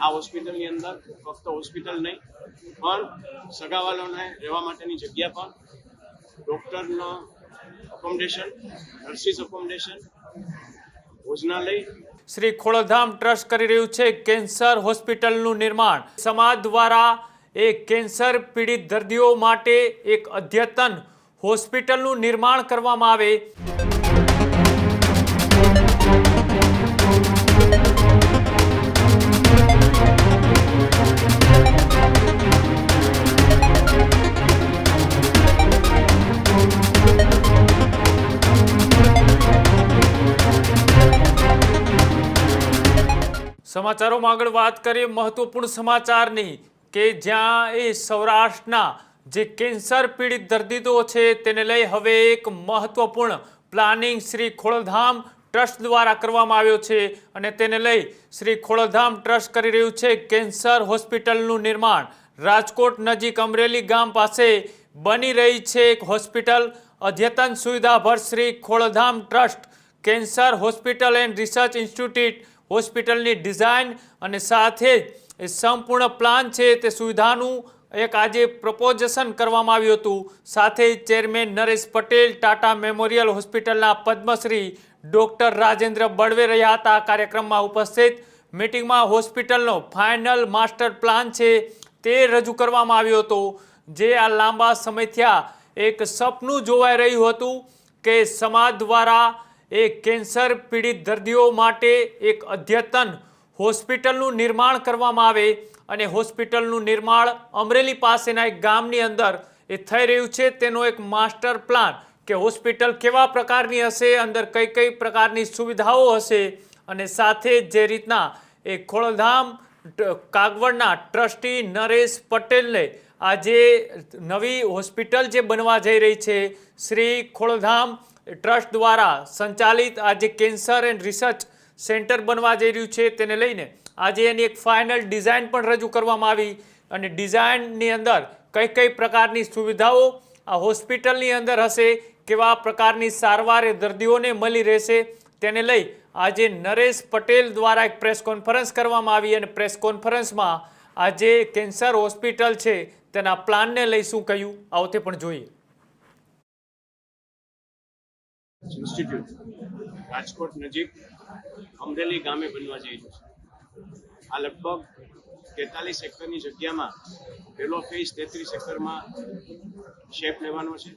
આ હોસ્પિટલની અંદર ફક્ત હોસ્પિટલ નહીં પણ સગાવાલોને રહેવા માટેની જગ્યા પણ, ડોક્ટરનો એકોમોડેશન, નર્સિસ એકોમોડેશન, ભોજનાલય. શ્રી ખોડલધામ ટ્રસ્ટ કરી રહ્યું છે કેન્સર હોસ્પિટલનું નિર્માણ. સમાજ દ્વારા એક કેન્સર પીડિત દર્દીઓ માટે એક અદ્યતન હોસ્પિટલનું નિર્માણ કરવામાં આવે. સમાચારોમાં આગળ વાત કરીએ મહત્વપૂર્ણ સમાચારની કે જ્યાં એ સૌરાષ્ટ્રના જે કેન્સર પીડિત દર્દીઓ છે તેને લઈ હવે એક મહત્વપૂર્ણ પ્લાનિંગ શ્રી ખોડલધામ ટ્રસ્ટ દ્વારા કરવામાં આવ્યો છે અને તેને લઈ શ્રી ખોડલધામ ટ્રસ્ટ કરી રહ્યું છે કેન્સર હોસ્પિટલનું નિર્માણ. રાજકોટ નજીક અમરેલી ગામ પાસે બની રહી છે એક હોસ્પિટલ. અદ્યતન સુવિધાભર Shri Khodaldham trust cancer hospital and research institute હોસ્પિટલની ડિઝાઇન અને સાથે જ સંપૂર્ણ પ્લાન છે તે સુવિધાનું એક આજે પ્રપોઝેશન કરવામાં આવ્યું હતું. સાથે ચેરમેન નરેશ પટેલ, ટાટા મેમોરિયલ હોસ્પિટલના પદ્મશ્રી ડૉક્ટર રાજેન્દ્ર બળવે રહ્યા હતા કાર્યક્રમમાં ઉપસ્થિત. મિટિંગમાં હોસ્પિટલનો ફાઇનલ માસ્ટર પ્લાન છે તે રજૂ કરવામાં આવ્યો હતો. જે આ લાંબા સમયથી એક સપનું જોવાઈ રહ્યું હતું કે સમાજ દ્વારા એક કેન્સર પીડિત દર્દીઓ માટે એક અદ્યતન હોસ્પિટલનું નિર્માણ કરવામાં આવે અને હોસ્પિટલનું નિર્માણ અમરેલી પાસેના એક ગામની અંદર એ થઈ રહ્યું છે. તેનો એક માસ્ટર પ્લાન કે હોસ્પિટલ કેવા પ્રકારની હશે, અંદર કઈ કઈ પ્રકારની સુવિધાઓ હશે અને સાથે જે રીતના એ ખોડલધામ કાગવડના ટ્રસ્ટી નરેશ પટેલને આજે નવી હોસ્પિટલ જે બનવા જઈ રહી છે શ્રી ખોડલધામ ટ્રસ્ટ દ્વારા સંચાલિત આજે કેન્સર એન્ડ રિસર્ચ સેન્ટર બનવા જઈ રહ્યું છે તેને લઈને આજે એની એક ફાઇનલ ડિઝાઇન પણ રજૂ કરવામાં આવી અને ડિઝાઇનની અંદર કઈ કઈ પ્રકારની સુવિધાઓ આ હોસ્પિટલની અંદર હશે, કેવા પ્રકારની સારવાર એ દર્દીઓને મળી રહેશે તેને લઈ આજે નરેશ પટેલ દ્વારા એક પ્રેસ કોન્ફરન્સ કરવામાં આવી અને પ્રેસ કોન્ફરન્સમાં આજે કેન્સર હોસ્પિટલ છે તેના પ્લાનને લઈ શું કહ્યું આવો તે પણ જોઈએ. ઇન્સ્ટિટ્યૂટ રાજકોટ નજીક અમરેલી ગામે બનવા જઈ રહ્યું છે. આ લગભગ 43 એકરની જગ્યામાં પહેલો ફેઝ 33 એકરમાં શેપ લેવાનો છે.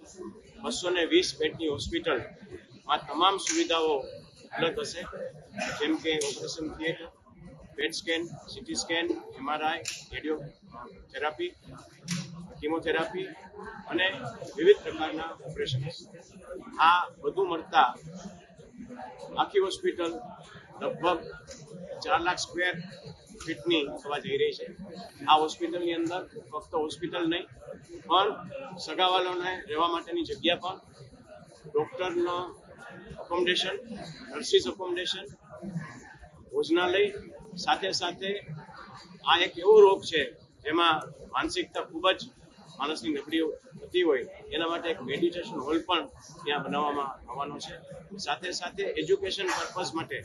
220 બેડની હોસ્પિટલમાં તમામ સુવિધાઓ ઉપલબ્ધ હશે, જેમ કે ઓપરેશન થિયેટર, પેટ scan, CT scan, MRI, radiotherapy, chemotherapy અને વિવિધ પ્રકારના ઓપરેશન. આ બધું મળતા આખી હોસ્પિટલ લગભગ 4 લાખ સ્ક્વેર ફીટની થવા જઈ રહી છે. આ હોસ્પિટલની અંદર ફક્ત હોસ્પિટલ નહીં પણ સગાવાલોને રહેવા માટેની જગ્યા પણ, ડોક્ટરનો એકોમોડેશન, નર્સિસ એકોમોડેશન, ભોજનાલય. સાથે સાથે આ એક એવો રોગ છે જેમાં માનસિકતા ખૂબ જ માણસની નબળી થતી હોય એના માટે એક મેડિટેશન હોલ પણ ત્યાં બનાવવામાં આવવાનો છે. સાથે સાથે એજ્યુકેશન પર્પઝ માટે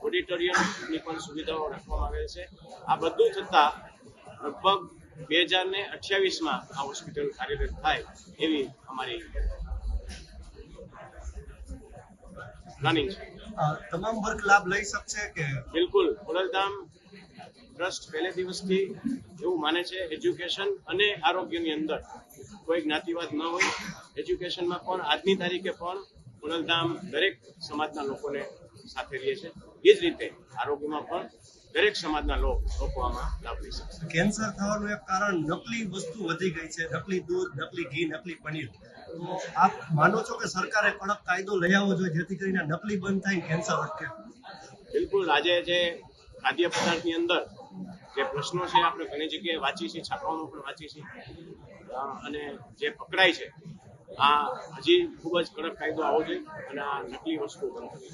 ઓડિટોરિયમની પણ સુવિધાઓ રાખવામાં આવેલ છે. આ બધું થતાં લગભગ 2028માં આ હોસ્પિટલ કાર્યરત થાય એવી અમારી પ્લાનિંગ છે. તમામ વર્ગ લાભ લઈ શકશે કે? બિલકુલ. ખોડલધામ ટ્રસ્ટ પહેલે દિવસથી એવું માને છે એજ્યુકેશન અને આરોગ્યની અંદર કોઈ જ્ઞાતિવાદ ન હોય. એજ્યુકેશનમાં પણ આજની તારીખે પણ ખોડલધામ દરેક સમાજના લોકોને સાથે રહે છે. એ જ રીતે આરોગ્યમાં પણ દરેક સમાજના લોકો આમાં લાભ લઈ શકશે. કેન્સર થવાનું એક કારણ નકલી વસ્તુ વધી ગઈ છે, નકલી દૂધ, નકલી ઘી, નકલી પનીર. તો આપ માનો છો કે સરકારે કડક કાયદો લઈ આવવો જોઈએ જેથી કરીને નકલી બંધ થાય, કેન્સર અટકે? બિલકુલ. આજે જે ખાદ્ય પદાર્થની અંદર જે પ્રશ્નો છે આપણે ઘણી જગ્યાએ વાંચી છે, છાપાઓમાં પણ વાંચી છે અને જે પકડાય છે આ હજી ખૂબ જ કડક કાયદો આવવો જોઈએ અને આ નકલી વસ્તુ બંધ થવી.